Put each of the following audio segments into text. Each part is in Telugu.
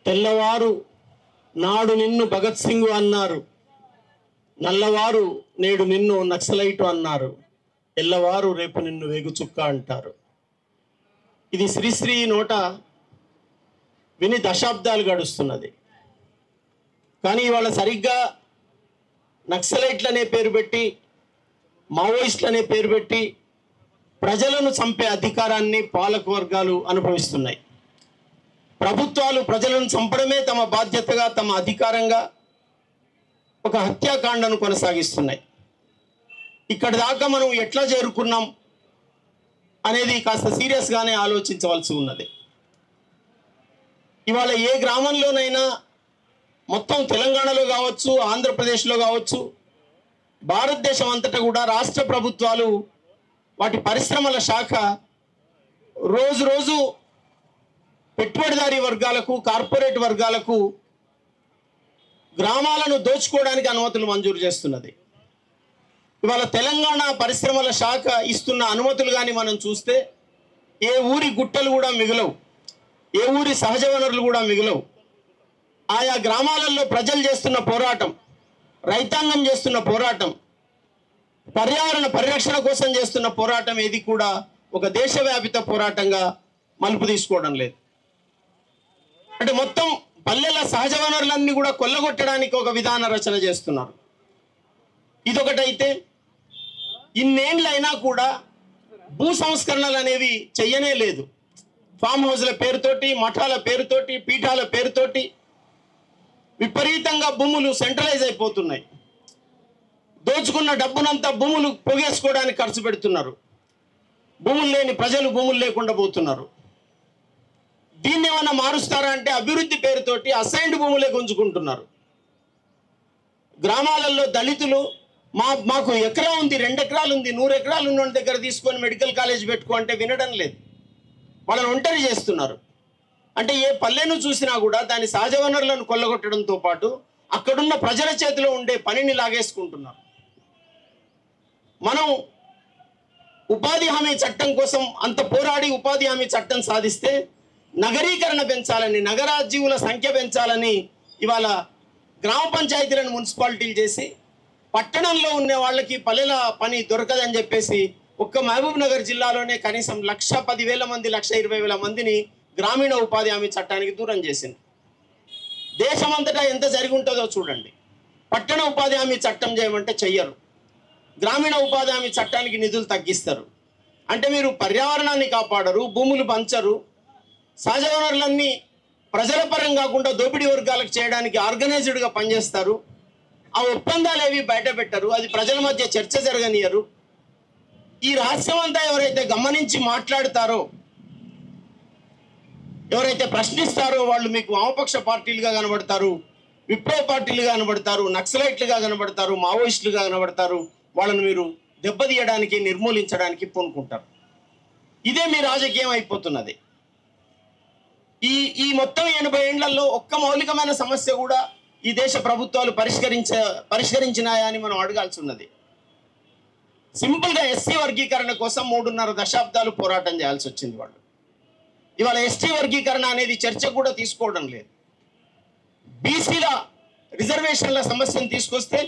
తెల్లవారు నాడు నిన్ను భగత్ సింగ్ అన్నారు, నల్లవారు నేడు నిన్ను నక్సలైటు అన్నారు, ఎల్లవారు రేపు నిన్ను వేగుచుక్క అంటారు. ఇది శ్రీశ్రీ నోట విని దశాబ్దాలు గడుస్తున్నది. కానీ ఇవాళ సరిగ్గా నక్సలైట్లనే పేరు పెట్టి, మావోయిస్టులనే పేరు పెట్టి ప్రజలను చంపే అధికారాన్ని పాలక వర్గాలు అనుభవిస్తున్నాయి. ప్రభుత్వాలు ప్రజలను చంపడమే తమ బాధ్యతగా, తమ అధికారంగా ఒక హత్యాకాండను కొనసాగిస్తున్నాయి. ఇక్కడ దాకా మనం ఎట్లా చేరుకున్నాం అనేది కాస్త సీరియస్గానే ఆలోచించవలసి ఉన్నది. ఇవాళ ఏ గ్రామంలోనైనా, మొత్తం తెలంగాణలో కావచ్చు, ఆంధ్రప్రదేశ్లో కావచ్చు, భారతదేశం అంతటా కూడా రాష్ట్ర ప్రభుత్వాలు, వాటి పరిశ్రమల శాఖ రోజు రోజు పెట్టుబడిదారీ వర్గాలకు, కార్పొరేట్ వర్గాలకు గ్రామాలను దోచుకోవడానికి అనుమతులు మంజూరు చేస్తున్నది. ఇవాళ తెలంగాణ పరిశ్రమల శాఖ ఇస్తున్న అనుమతులు కానీ మనం చూస్తే ఏ ఊరి గుట్టలు కూడా మిగలవు, ఏ ఊరి సహజ వనరులు కూడా మిగలవు. ఆయా గ్రామాలలో ప్రజలు చేస్తున్న పోరాటం, రైతాంగం చేస్తున్న పోరాటం, పర్యావరణ పరిరక్షణ కోసం చేస్తున్న పోరాటం ఏది కూడా ఒక దేశవ్యాపిత పోరాటంగా మలుపు తీసుకోవడం లేదు. అంటే మొత్తం పల్లెల సహజ వనరులన్నీ కూడా కొల్లగొట్టడానికి ఒక విధాన రచన చేస్తున్నారు. ఇదొకటైతే, ఇన్నేళ్ళైనా కూడా భూ సంస్కరణలు అనేవి చెయ్యనే లేదు. ఫామ్ హౌస్ల పేరుతోటి, మఠాల పేరుతోటి, పీఠాల పేరుతోటి విపరీతంగా భూములు సెంట్రలైజ్ అయిపోతున్నాయి. దోచుకున్న డబ్బునంతా భూములు పొగేసుకోవడానికి ఖర్చు పెడుతున్నారు. భూములు లేని ప్రజలు భూములు లేకుండా పోతున్నారు. దీన్ని ఏమన్నా మారుస్తారా అంటే అభివృద్ధి పేరుతోటి అసైన్డ్ భూములే గుంజుకుంటున్నారు. గ్రామాలలో దళితులు మాకు ఎకరా ఉంది, 2 ఎకరాలు ఉంది, 100 ఎకరాలు ఉన్న దగ్గర తీసుకొని మెడికల్ కాలేజ్ పెట్టుకో అంటే వినడం లేదు. వాళ్ళని ఒంటరి చేస్తున్నారు. అంటే ఏ పల్లెను చూసినా కూడా దాని సహజ వనరులను కొల్లగొట్టడంతో పాటు అక్కడున్న ప్రజల చేతిలో ఉండే పనిని లాగేసుకుంటున్నారు. మనం ఉపాధి హామీ చట్టం కోసం అంత పోరాడి ఉపాధి హామీ చట్టం సాధిస్తే నగరీకరణ పెంచాలని, నగరాజీవుల సంఖ్య పెంచాలని ఇవాళ గ్రామ పంచాయతీలను మున్సిపాలిటీలు చేసి పట్టణంలో ఉన్న వాళ్ళకి పల్లెల పని దొరకదని చెప్పేసి ఒక్క మహబూబ్ నగర్ జిల్లాలోనే కనీసం 1,10,000 మంది, 1,20,000 మందిని గ్రామీణ ఉపాధి హామీ చట్టానికి దూరం చేసింది. దేశమంతటా ఎంత జరిగి ఉంటుందో చూడండి. పట్టణ ఉపాధి హామీ చట్టం చేయమంటే చెయ్యరు, గ్రామీణ ఉపాధి హామీ చట్టానికి నిధులు తగ్గిస్తారు. అంటే మీరు పర్యావరణాన్ని కాపాడరు, భూములు పంచరు, సహజ వనరులన్నీ ప్రజల పరం కాకుండా దోపిడీ వర్గాలకు చేయడానికి ఆర్గనైజ్డ్గా పనిచేస్తారు. ఆ ఒప్పందాలు ఏవి బయట పెట్టరు, అది ప్రజల మధ్య చర్చ జరగనియరు. ఈ రహస్యం అంతా ఎవరైతే గమనించి మాట్లాడతారో, ఎవరైతే ప్రశ్నిస్తారో వాళ్ళు మీకు వామపక్ష పార్టీలుగా కనబడతారు, విప్లవ పార్టీలుగా కనబడతారు, నక్సలైట్లుగా కనబడతారు, మావోయిస్టులుగా కనబడతారు. వాళ్ళను మీరు దెబ్బతీయడానికి, నిర్మూలించడానికి పూనుకుంటారు. ఇదే మీ రాజకీయం అయిపోతున్నది. ఈ మొత్తం 80 ఏళ్లలో ఒక్క మౌలికమైన సమస్య కూడా ఈ దేశ ప్రభుత్వాలు పరిష్కరించినాయా అని మనం అడగాల్సి ఉన్నది. సింపుల్గా ఎస్సీ వర్గీకరణ కోసం 3.5 దశాబ్దాలు పోరాటం చేయాల్సి వచ్చింది వాళ్ళు. ఇవాళ ఎస్టీ వర్గీకరణ అనేది చర్చ కూడా తీసుకోవడం లేదు. బీసీల రిజర్వేషన్ల సమస్యను తీసుకొస్తే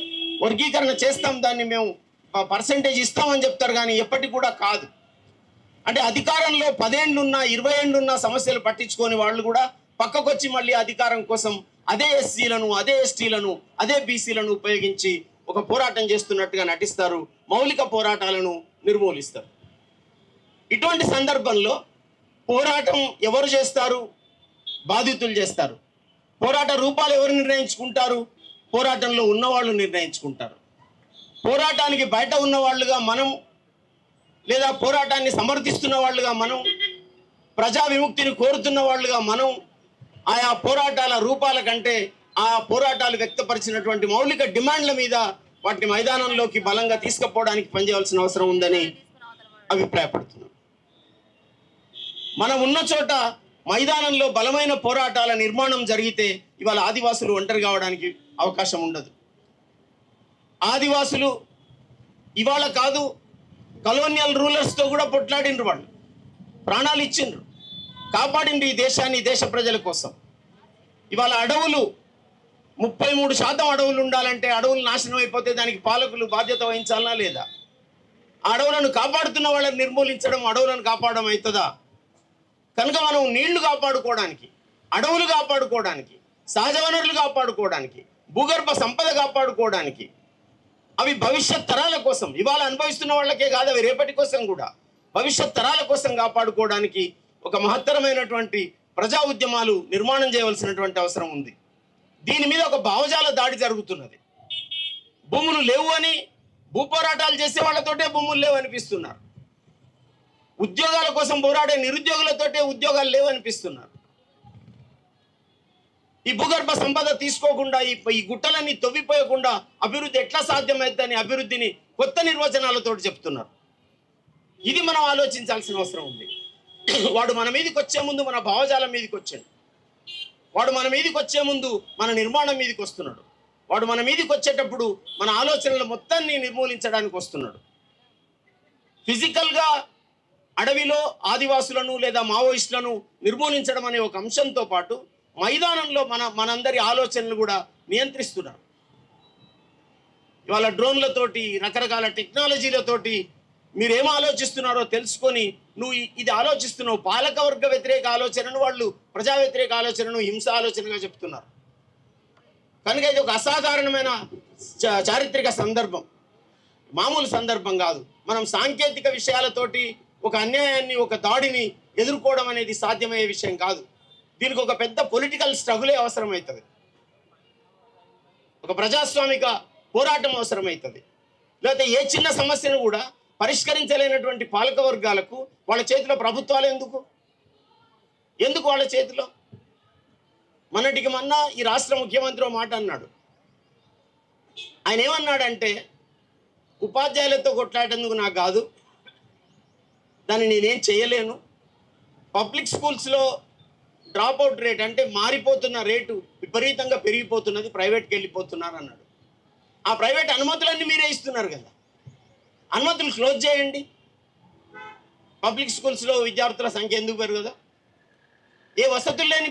వర్గీకరణ చేస్తాం, దాన్ని మేము పర్సెంటేజ్ ఇస్తామని చెప్తారు, కానీ ఎప్పటికి కూడా కాదు. అంటే అధికారంలో 10 ఏళ్ళున్నా 20 ఏళ్ళున్నా సమస్యలు పట్టించుకొని వాళ్ళు కూడా పక్కకొచ్చి మళ్ళీ అధికారం కోసం అదే ఎస్సీలను, అదే ఎస్టీలను, అదే బీసీలను ఉపయోగించి ఒక పోరాటం చేస్తున్నట్టుగా నటిస్తారు, మౌలిక పోరాటాలను నిర్మూలిస్తారు. ఇటువంటి సందర్భంలో పోరాటం ఎవరు చేస్తారు? బాధితులు చేస్తారు. పోరాట రూపాలు ఎవరు నిర్ణయించుకుంటారు? పోరాటంలో ఉన్నవాళ్ళు నిర్ణయించుకుంటారు. పోరాటానికి బయట ఉన్న వాళ్ళుగా మనం, లేదా పోరాటాన్ని సమర్థిస్తున్న వాళ్ళుగా మనం, ప్రజా విముక్తిని కోరుతున్న వాళ్ళుగా మనం ఆయా పోరాటాల రూపాల కంటే ఆ పోరాటాలు వ్యక్తపరిచినటువంటి మౌలిక డిమాండ్ల మీద వాటిని మైదానంలోకి బలంగా తీసుకుపోవడానికి పనిచేయాల్సిన అవసరం ఉందని అభిప్రాయపడుతున్నాం. మనం ఉన్న చోట మైదానంలో బలమైన పోరాటాల నిర్మాణం జరిగితే ఇవాళ ఆదివాసులు ఒంటరి కావడానికి అవకాశం ఉండదు. ఆదివాసులు ఇవాళ కాదు, కలోనియల్ రూలర్స్తో కూడా పొట్లాడిండ్రు, వాళ్ళు ప్రాణాలు ఇచ్చిండ్రు, కాపాడిండ్రు ఈ దేశాన్ని, దేశ ప్రజల కోసం. ఇవాళ అడవులు 33% అడవులు ఉండాలంటే అడవులు నాశనం అయిపోతే దానికి పాలకులు బాధ్యత వహించాలనా లేదా? అడవులను కాపాడుతున్న వాళ్ళని నిర్మూలించడం అడవులను కాపాడడం అవుతుందా? కనుక మనం నీళ్లు కాపాడుకోవడానికి, అడవులు కాపాడుకోవడానికి, సహజ వనరులు కాపాడుకోవడానికి, భూగర్భ సంపద కాపాడుకోవడానికి, అవి భవిష్యత్ తరాల కోసం, ఇవాళ అనుభవిస్తున్న వాళ్ళకే కాదు, అవి రేపటి కోసం కూడా భవిష్యత్ తరాల కోసం కాపాడుకోవడానికి ఒక మహత్తరమైనటువంటి ప్రజా ఉద్యమాలు నిర్మాణం చేయవలసినటువంటి అవసరం ఉంది. దీని మీద ఒక భావజాల దాడి జరుగుతున్నది. భూములు లేవు అని భూపోరాటాలు చేసే వాళ్ళతోటే భూములు లేవు అనిపిస్తున్నారు. ఉద్యోగాల కోసం పోరాడే నిరుద్యోగులతోటే ఉద్యోగాలు లేవు అనిపిస్తున్నారు. ఈ భూగర్భ సంపద తీసుకోకుండా ఈ గుట్టలన్నీ తవ్విపోయకుండా అభివృద్ధి ఎట్లా సాధ్యమవుతుందని అభివృద్ధిని కొత్త నిర్వచనాలతో చెప్తున్నారు. ఇది మనం ఆలోచించాల్సిన అవసరం ఉంది. వాడు మన మీదకి వచ్చే ముందు మన భావజాలం మీదకి వచ్చాడు. వాడు మన మీదకి వచ్చే ముందు మన నిర్మాణం మీదకి వస్తున్నాడు. వాడు మన మీదకి వచ్చేటప్పుడు మన ఆలోచనలు మొత్తాన్ని నిర్మూలించడానికి వస్తున్నాడు. ఫిజికల్గా అడవిలో ఆదివాసులను లేదా మావోయిస్టులను నిర్మూలించడం అనే ఒక అంశంతో పాటు మైదానంలో మనందరి ఆలోచనలు కూడా నియంత్రిస్తున్నారు. ఇవాళ డ్రోన్లతోటి, రకరకాల టెక్నాలజీలతోటి మీరేం ఆలోచిస్తున్నారో తెలుసుకొని నువ్వు ఇది ఆలోచిస్తున్నావు. పాలకవర్గ వ్యతిరేక ఆలోచనను వాళ్ళు ప్రజా వ్యతిరేక ఆలోచనను హింస ఆలోచనగా చెప్తున్నారు. కనుక ఇది ఒక అసాధారణమైన చారిత్రక సందర్భం, మామూలు సందర్భం కాదు. మనం సాంకేతిక విషయాలతోటి ఒక అన్యాయాన్ని, ఒక దాడిని ఎదుర్కోవడం అనేది సాధ్యమయ్యే విషయం కాదు. దీనికి ఒక పెద్ద పొలిటికల్ స్ట్రగులే అవసరమవుతుంది, ఒక ప్రజాస్వామిక పోరాటం అవసరమవుతుంది. లేకపోతే ఏ చిన్న సమస్యను కూడా పరిష్కరించలేనటువంటి పాలక వర్గాలకు వాళ్ళ చేతిలో ప్రభుత్వాలు ఎందుకు వాళ్ళ చేతిలో? మొన్నటికి మొన్న ఈ రాష్ట్ర ముఖ్యమంత్రి మాట అన్నాడు. ఆయన ఏమన్నాడంటే, ఉపాధ్యాయులతో కొట్లాడేందుకు నాకు కాదు, దాన్ని నేనేం చేయలేను. పబ్లిక్ స్కూల్స్లో డ్రాప్అవుట్ రేట్ అంటే మారిపోతున్న రేటు విపరీతంగా పెరిగిపోతున్నది, ప్రైవేట్కి వెళ్ళిపోతున్నారు అన్నాడు. ఆ ప్రైవేట్ అనుమతులన్నీ మీరే ఇస్తున్నారు కదా, అనుమతులు క్లోజ్ చేయండి. పబ్లిక్ స్కూల్స్లో విద్యార్థుల సంఖ్య ఎందుకు పెరగదా? ఏ వసతులు లేని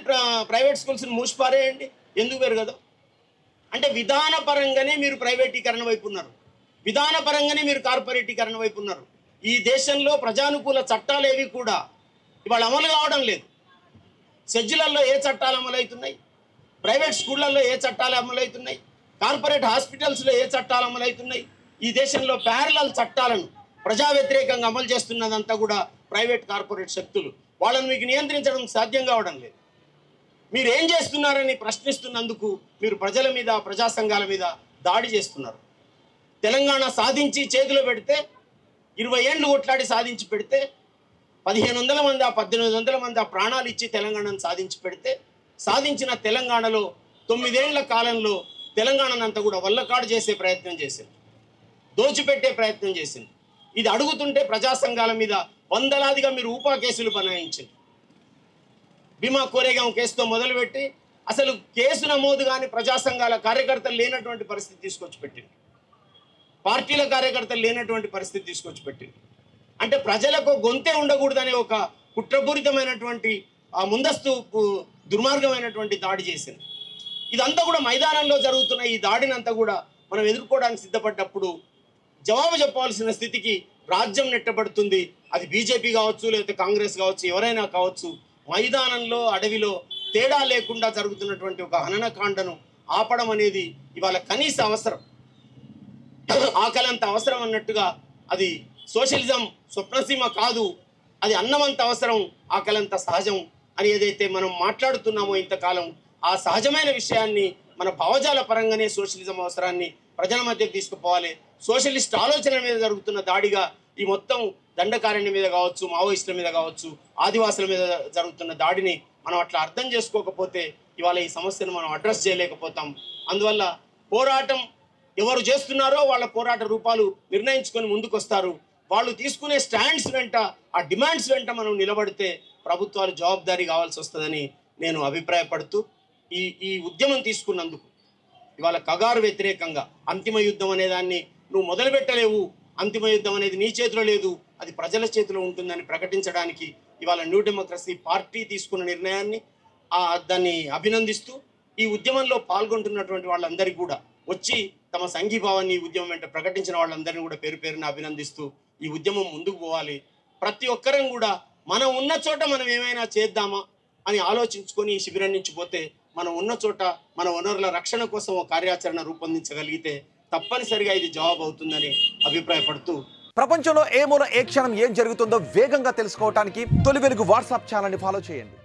ప్రైవేట్ స్కూల్స్ని మూసిపారేయండి, ఎందుకు పెరగదు? అంటే విధానపరంగానే మీరు ప్రైవేటీకరణ వైపు ఉన్నారు, విధానపరంగానే మీరు కార్పొరేటీకరణ వైపు ఉన్నారు. ఈ దేశంలో ప్రజానుకూల చట్టాలు ఏవి కూడా ఇవాళ అమలు కావడం లేదు. షెడ్యూళ్ళల్లో ఏ చట్టాలు అమలవుతున్నాయి? ప్రైవేట్ స్కూళ్ళల్లో ఏ చట్టాలు అమలవుతున్నాయి? కార్పొరేట్ హాస్పిటల్స్లో ఏ చట్టాలు అమలవుతున్నాయి? ఈ దేశంలో ప్యారలల్ చట్టాలను ప్రజా వ్యతిరేకంగా అమలు చేస్తున్నదంతా కూడా ప్రైవేట్ కార్పొరేట్ శక్తులు. వాళ్ళని మీకు నియంత్రించడం సాధ్యం కావడం లేదు. మీరు ఏం చేస్తున్నారని ప్రశ్నిస్తున్నందుకు మీరు ప్రజల మీద, ప్రజా సంఘాల మీద దాడి చేస్తున్నారు. తెలంగాణ సాధించి చేతిలో పెడితే, 20 ఏళ్ళు కొట్లాడి సాధించి పెడితే, 1500 మంది 1800 మంది ప్రాణాలు ఇచ్చి తెలంగాణను సాధించి పెడితే, సాధించిన తెలంగాణలో 9 ఏళ్ల కాలంలో తెలంగాణనంతా కూడా వల్లకాడు చేసే ప్రయత్నం చేసింది, దోచిపెట్టే ప్రయత్నం చేసింది. ఇది అడుగుతుంటే ప్రజా సంఘాల మీద వందలాదిగా మీరు ఊపా కేసులు బనాయించారు. భీమా కోరేగాం కేసుతో మొదలుపెట్టి అసలు కేసు నమోదు కానీ ప్రజా సంఘాల కార్యకర్తలు లేనటువంటి పరిస్థితి తీసుకొచ్చి పెట్టింది, పార్టీల కార్యకర్తలు లేనటువంటి పరిస్థితి తీసుకొచ్చి పెట్టింది. అంటే ప్రజలకు గొంతే ఉండకూడదనే ఒక కుట్రపూరితమైనటువంటి ముందస్తు దుర్మార్గమైనటువంటి దాడి చేసింది. ఇదంతా కూడా మైదానంలో జరుగుతున్న ఈ దాడినంతా కూడా మనం ఎదుర్కోవడానికి సిద్ధపడ్డప్పుడు జవాబు చెప్పాల్సిన స్థితికి రాజ్యం నెట్టబడుతుంది. అది బీజేపీ కావచ్చు, లేకపోతే కాంగ్రెస్ కావచ్చు, ఎవరైనా కావచ్చు. మైదానంలో, అడవిలో తేడా లేకుండా జరుగుతున్నటువంటి ఒక హననకాండను ఆపడం అనేది ఇవాళ కనీస అవసరం, ఆకలంత అవసరం అన్నట్టుగా. అది సోషలిజం స్వప్నసీమ కాదు, అది అన్నమంత అవసరం, ఆకలంత సహజం అని ఏదైతే మనం మాట్లాడుతున్నామో ఇంతకాలం, ఆ సహజమైన విషయాన్ని మన భావజాల పరంగానే సోషలిజం అవసరాన్ని ప్రజల మధ్యకు తీసుకుపోవాలి. సోషలిస్ట్ ఆలోచన మీద జరుగుతున్న దాడిగా ఈ మొత్తం దండకారణ్యం మీద కావచ్చు, మావోయిస్టుల మీద కావచ్చు, ఆదివాసుల మీద జరుగుతున్న దాడిని మనం అట్లా అర్థం చేసుకోకపోతే ఇవాళ ఈ సమస్యను మనం అడ్రస్ చేయలేకపోతాం. అందువల్ల పోరాటం ఎవరు చేస్తున్నారో వాళ్ళ పోరాట రూపాలు నిర్ణయించుకొని ముందుకొస్తారు. వాళ్ళు తీసుకునే స్టాండ్స్ వెంట, ఆ డిమాండ్స్ వెంట మనం నిలబడితే ప్రభుత్వాలు జవాబుదారీ కావాల్సి వస్తుందని నేను అభిప్రాయపడుతూ, ఈ ఉద్యమం తీసుకున్నందుకు ఇవాళ కగారు వ్యతిరేకంగా అంతిమ యుద్ధం అనేదాన్ని నువ్వు మొదలుపెట్టలేవు, అంతిమ యుద్ధం అనేది నీ చేతిలో లేదు, అది ప్రజల చేతిలో ఉంటుందని ప్రకటించడానికి ఇవాళ న్యూ డెమోక్రసీ పార్టీ తీసుకున్న నిర్ణయాన్ని దాన్ని అభినందిస్తూ ఈ ఉద్యమంలో పాల్గొంటున్నటువంటి వాళ్ళందరికీ కూడా వచ్చి తమ సంఘీభావాన్ని ఈ ఉద్యమం వెంట ప్రకటించిన వాళ్ళందరినీ కూడా పేరు పేరున అభినందిస్తూ ఈ ఉద్యమం ముందుకు పోవాలి. ప్రతి ఒక్కరం కూడా మనం ఉన్న చోట మనం ఏమైనా చేద్దామా అని ఆలోచించుకొని ఈ శిబిరం నుంచి పోతే మనం ఉన్న చోట మన వనరుల రక్షణ కోసం ఒక కార్యాచరణ రూపొందించగలిగితే తప్పనిసరిగా ఇది జవాబు అవుతుందని అభిప్రాయపడుతూ, ప్రపంచంలో ఏ మూల ఏ క్షణం ఏం జరుగుతుందో వేగంగా తెలుసుకోవడానికి తొలి వెలుగు వాట్సాప్ ఛానల్ని ఫాలో చేయండి.